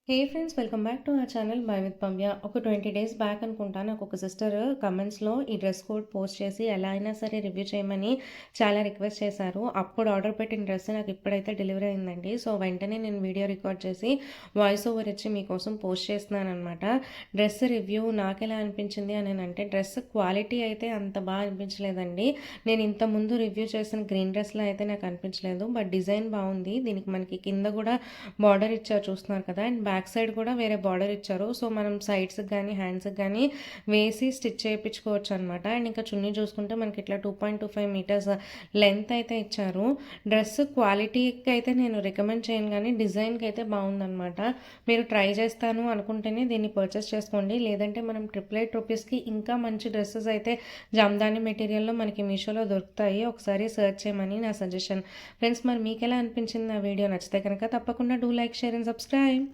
Hey friends, welcome back to our channel by with Pavya. ఒక 20 days back అనుకుంటా నాకు ఒక సిస్టర్ కమెంట్స్లో ఈ డ్రెస్ కోడ్ పోస్ట్ చేసి ఎలా అయినా సరే రివ్యూ చేయమని చాలా రిక్వెస్ట్ చేశారు. అప్పుడు ఆర్డర్ పెట్టిన డ్రెస్ నాకు ఇప్పుడైతే డెలివరీ అయిందండి. సో వెంటనే నేను వీడియో రికార్డ్ చేసి వాయిస్ ఓవర్ ఇచ్చి మీకోసం పోస్ట్ చేస్తున్నాను అనమాట. డ్రెస్ రివ్యూ నాకు ఎలా అనిపించింది అని అంటే, డ్రెస్ క్వాలిటీ అయితే అంత బాగా అనిపించలేదండి. నేను ఇంత ముందు రివ్యూ చేసిన గ్రీన్ డ్రెస్లో అయితే నాకు అనిపించలేదు. బట్ డిజైన్ బాగుంది. దీనికి మనకి కింద కూడా బార్డర్ ఇచ్చారు, చూస్తున్నారు కదా. అండ్ బ్యాక్ సైడ్ కూడా వేరే బార్డర్ ఇచ్చారు. సో మనం సైడ్స్కి కానీ హ్యాండ్స్కి కానీ వేసి స్టిచ్ చేయించుకోవచ్చు అనమాట. అండ్ ఇంకా చున్నీ చూసుకుంటే మనకి ఇట్లా 2.25 మీటర్స్ లెంత్ అయితే ఇచ్చారు. డ్రెస్ క్వాలిటీకి అయితే నేను రికమెండ్ చేయను, కానీ డిజైన్కి అయితే బాగుందనమాట. మీరు ట్రై చేస్తాను అనుకుంటేనే దీన్ని పర్చేస్ చేసుకోండి. లేదంటే మనం 888 రూపీస్కి ఇంకా మంచి డ్రెస్సెస్ అయితే జామ్దాని మెటీరియల్లో మనకి మీషోలో దొరుకుతాయి. ఒకసారి సర్చ్ చేయమని నా సజెషన్. ఫ్రెండ్స్, మరి మీకు ఎలా అనిపించింది నా వీడియో? నచ్చితే కనుక తప్పకుండా do like, share and subscribe.